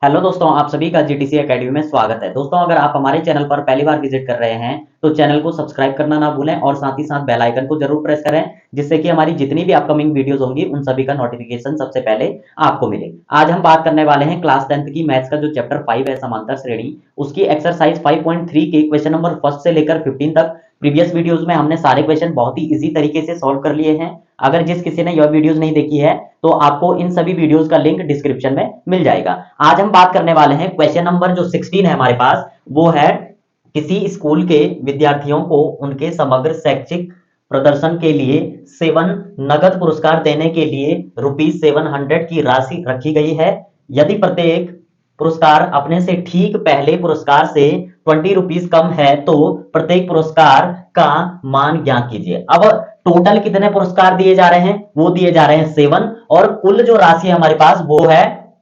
Hello दोस्तों, आप सभी का जीटीसी एकेडमी में स्वागत है। दोस्तों, अगर आप हमारे चैनल पर पहली बार विजिट कर रहे हैं तो चैनल को सब्सक्राइब करना ना भूलें और साथ ही साथ बेल आइकन को जरूर प्रेस करें, जिससे कि हमारी जितनी भी अपकमिंग वीडियोस होंगी उन सभी का नोटिफिकेशन सबसे पहले आपको मिले। आज हम बात करने वाले हैं क्लास 10th की मैथ्स का जो चैप्टर 5 है समांतर श्रेणी, उसकी एक्सरसाइज 5.3 के क्वेश्चन नंबर फर्स्ट से लेकर 15 तक। प्रीवियस वीडियोस में हमने सारे क्वेश्चन बहुत ही इजी तरीके से सॉल्व कर लिए हैं। अगर जिस किसी ने यह वीडियोस नहीं देखी है तो आपको इन सभी वीडियोस का लिंक डिस्क्रिप्शन में मिल जाएगा। आज हम बात करने वाले हैं क्वेश्चन नंबर जो 16 है हमारे पास, वो है किसी स्कूल के विद्यार्थियों को उनके समग्र शैक्षिक प्रदर्शन के लिए 7 नगद पुरस्कार देने के लिए ₹700 की राशि रखी गई है। यदि प्रत्येक पुरस्कार अपने से ठीक पहले पुरस्कार से ₹20 कम है तो प्रत्येक पुरस्कार का मान ज्ञात कीजिए। अब टोटल कितने पुरस्कार दिए जा रहे हैं? वो दिए जा रहे हैं 7 और कुल जो राशि है हमारे पास वो है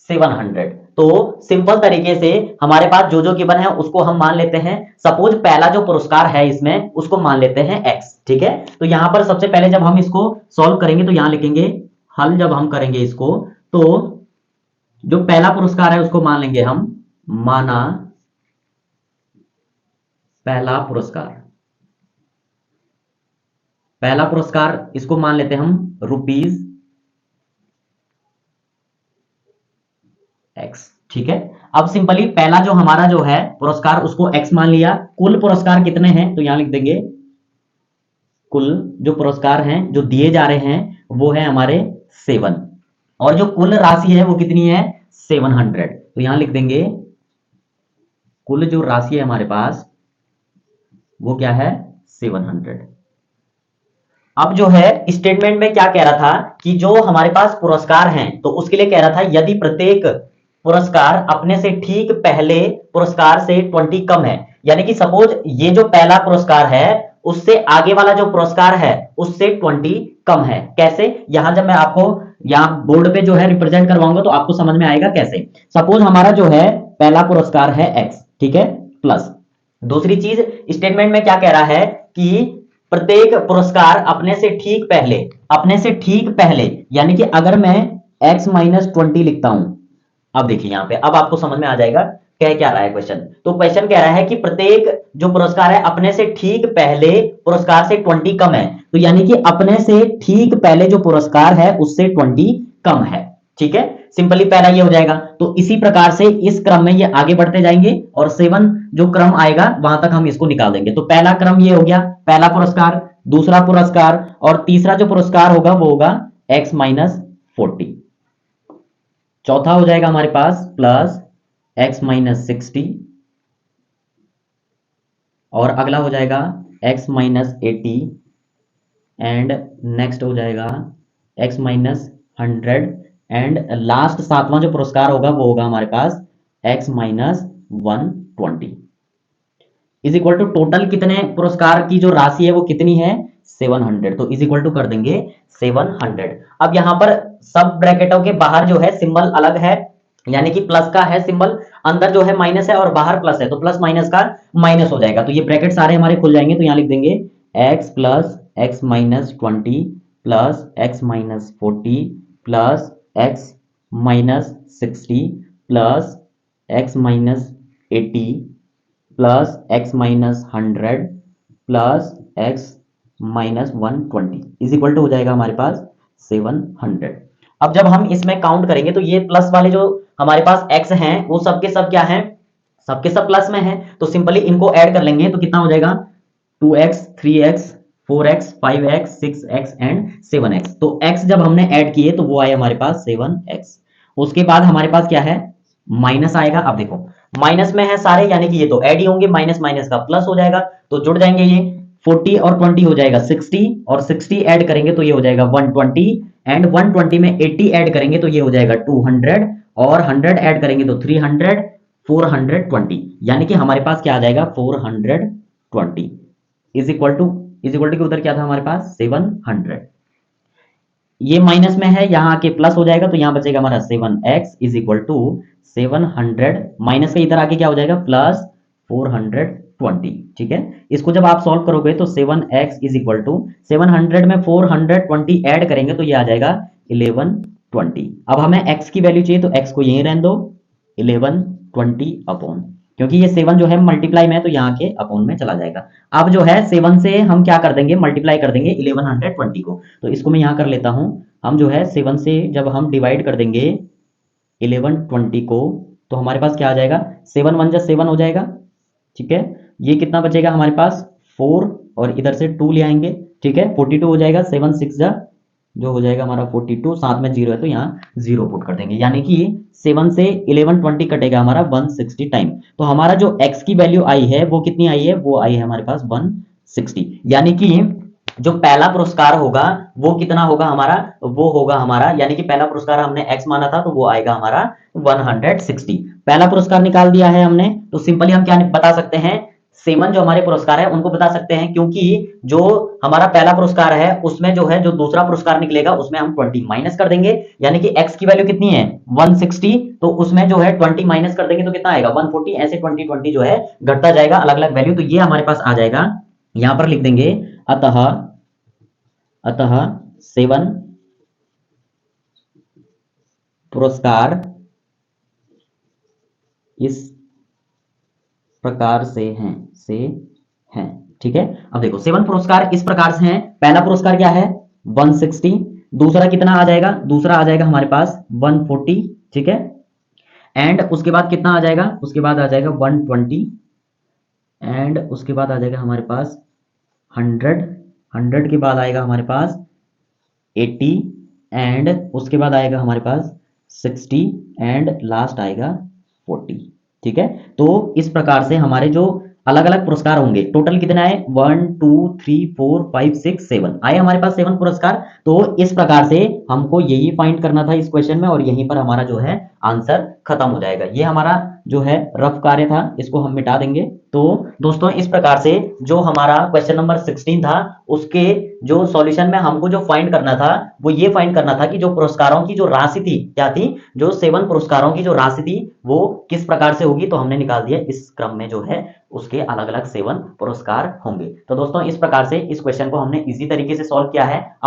700। तो सिंपल तरीके से हमारे पास जो जो गिवन है उसको हम मान लेते हैं। सपोज पहला जो पुरस्कार है इसमें उसको मान लेते हैं x, ठीक है। तो यहां पर सबसे पहले जब हम इसको सॉल्व करेंगे तो यहां लिखेंगे हल। जब हम करेंगे इसको तो जो पहला पुरस्कार है उसको मान लेंगे हम, माना पहला पुरस्कार। पहला पुरस्कार इसको मान लेते हैं हम ₹x, ठीक है। अब सिंपली पहला जो हमारा जो है पुरस्कार उसको x मान लिया। कुल पुरस्कार कितने हैं तो यहां लिख देंगे कुल जो पुरस्कार हैं जो दिए जा रहे हैं वो है हमारे 7 और जो कुल राशि है वो कितनी है 700। तो यहां लिख देंगे कुल जो राशि है हमारे पास वो क्या है 700। अब जो है स्टेटमेंट में क्या कह रहा था कि जो हमारे पास पुरस्कार हैं तो उसके लिए कह रहा था यदि प्रत्येक पुरस्कार अपने से ठीक पहले पुरस्कार से 20 कम है, यानी कि सपोज ये जो पहला पुरस्कार है उससे आगे वाला जो पुरस्कार है उससे 20 कम है। कैसे? यहां जब मैं आपको यहां बोर्ड पे जो है रिप्रेजेंट करवाऊंगा तो आपको समझ में आएगा कैसे। सपोज हमारा जो है पहला पुरस्कार है x, ठीक है, प्लस दूसरी चीज स्टेटमेंट में क्या कह रहा है कि प्रत्येक पुरस्कार अपने से ठीक पहले, यानी कि अगर मैं x-20 लिखता हूं, अब देखिए यहां पे अब आपको समझ में आ जाएगा कह क्या रहा है क्वेश्चन। तो क्वेश्चन कह रहा है कि प्रत्येक जो पुरस्कार है अपने से ठीक पहले पुरस्कार से 20 कम है, तो यानी कि अपने से ठीक पहले जो पुरस्कार है उससे 20 कम है, ठीक है। सिंपली पहला ये हो जाएगा। तो इसी प्रकार से इस क्रम में ये आगे बढ़ते जाएंगे और 7 जो क्रम आएगा वहां तक हम इसको निकाल देंगे। तो पहला क्रम ये हो गया, पहला पुरस्कार, दूसरा पुरस्कार और तीसरा जो पुरस्कार होगा वो होगा x-40। चौथा हो जाएगा हमारे पास प्लस x-60 और अगला हो जाएगा x-80 एंड नेक्स्ट हो जाएगा x-100 एंड लास्ट सातवां जो पुरस्कार होगा वो होगा हमारे पास x-120 is equal to total कितने पुरस्कार की जो राशि है वो कितनी है 700। तो इज इक्वल टू कर देंगे 700। अब यहां पर सब ब्रैकेटों के बाहर जो है सिंबल अलग है, यानी कि प्लस का है सिंबल, अंदर जो है माइनस है और बाहर प्लस है, तो प्लस माइनस का माइनस हो जाएगा। तो ये ब्रैकेट सारे हमारे खुल जाएंगे। तो यहां लिख देंगे x plus x-20 plus x-40 plus x-60 plus x-80 plus x-100 plus x-120 is equal to हो जाएगा हमारे पास 700। अब जब हम इसमें काउंट करेंगे तो ये प्लस वाले जो हमारे पास x हैं वो सबके सब क्या हैं, सबके सब प्लस में हैं। तो सिंपली इनको ऐड कर लेंगे तो कितना हो जाएगा 2x 3x 4x 5x 6x and 7x। तो x जब हमने ऐड किए तो वो आए हमारे पास 7x। उसके बाद हमारे पास क्या है माइनस आएगा। अब देखो माइनस में है सारे, यानी कि ये तो ऐड ही होंगे, माइनस माइनस का प्लस हो जाएगा तो जुड़ जाएंगे ये 40 और 20 हो जाएगा 60 और 60 ऐड करेंगे तो ये हो जाएगा 120 एंड 120 में 80 ऐड करेंगे तो ये हो जाएगा 200 और 100 ऐड करेंगे तो 300 420, यानी कि हमारे पास क्या आ जाएगा 420 इज इक्वल टू के उधर क्या था हमारे पास 700। ये माइनस में है, यहां आके प्लस हो जाएगा तो यहां बचेगा हमारा 7x is equal to 700 minus का इधर आके क्या हो जाएगा प्लस 420, ठीक है। इसको जब आप सॉल्व करोगे तो 7x इज इक्वल टू 700 में 420 ऐड करेंगे तो ये आ जाएगा 20। अब हमें x की वैल्यू चाहिए तो x को यहीं रहने दो 11 20 अपॉन, क्योंकि ये 7 जो है मल्टीप्लाई में है तो यहाँ के अपॉन में चला जाएगा। अब जो है 7 से हम क्या कर देंगे, मल्टीप्लाई कर देंगे 1120 को, तो इसको मैं यहाँ कर लेता हूँ। हम जो है 7 से जब हम डिवाइड कर देंगे 1120 को तो हमारे पास क्या आ जाएगा, 7 1 जा 7 हो जाएगा, ठीक है। ये कितना बचेगा हमारे पास 4 और इधर से 2 ले आएंगे, ठीक है, 42 हो जाएगा। 7 6 जा जो हो जाएगा हमारा 42, साथ में 0 है तो यहाँ 0 पुट कर देंगे, यानी कि 7 से 1120 कटेगा हमारा 160 टाइम। तो हमारा जो x की वैल्यू आई है वो कितनी आई है, वो आई है हमारे पास 160, यानी कि जो पहला पुरस्कार होगा वो कितना होगा हमारा, वो होगा हमारा, यानी कि पहला पुरस्कार हमने x माना था तो वो आएगा हमारा 160। पहला पुरस्कार निकाल दिया है हमने, तो सिंपली हम क्या बता सकते हैं, 7 जो हमारे पुरस्कार है उनको बता सकते हैं, क्योंकि जो हमारा पहला पुरस्कार है उसमें जो है जो दूसरा पुरस्कार निकलेगा उसमें हम 20 माइनस कर देंगे, यानी कि x की वैल्यू कितनी है 160, तो उसमें जो है 20 माइनस कर देंगे तो कितना आएगा 140, ऐसे 20 20 जो है घटता जाएगा अलग अलग वैल्यू, तो ये हमारे पास आ जाएगा। यहां पर लिख देंगे अतः 7 पुरस्कार इस प्रकार से हैं, ठीक है। अब देखो 7 पुरस्कार इस प्रकार से हैं, पहला पुरस्कार क्या है 160, दूसरा कितना आ जाएगा, दूसरा आ जाएगा हमारे पास 140, ठीक है, एंड उसके बाद कितना आ जाएगा, उसके बाद आ जाएगा 120, एंड उसके बाद आ जाएगा हमारे पास 100 के बाद आएगा हमारे पास 80, एंड उसके बाद आएगा हमारे पास 60, एंड लास्ट आएगा 40, ठीक है। तो इस प्रकार से हमारे जो अलग अलग पुरस्कार होंगे, टोटल कितना है 1 2 3 4 5 6 7 आए हमारे पास 7 पुरस्कार। तो इस प्रकार से हमको यही फाइंड करना था इस क्वेश्चन में, और यहीं पर हमारा जो है आंसर खत्म हो जाएगा। ये हमारा जो है रफ कार्य था, इसको हम मिटा देंगे। तो दोस्तों इस प्रकार से जो हमारा क्वेश्चन नंबर 16 था उसके जो सॉल्यूशन में हमको जो फाइंड करना था वो ये फाइंड करना था कि जो पुरस्कारों की जो राशि थी क्या थी, जो 7 पुरस्कारों की जो राशि थी वो किस प्रकार से होगी, तो हमने निकाल दिया इस क्रम में जो है उसके अलग अलग 7 पुरस्कार होंगे। तो दोस्तों इस प्रकार से इस क्वेश्चन को हमने इसी तरीके से सॉल्व किया है।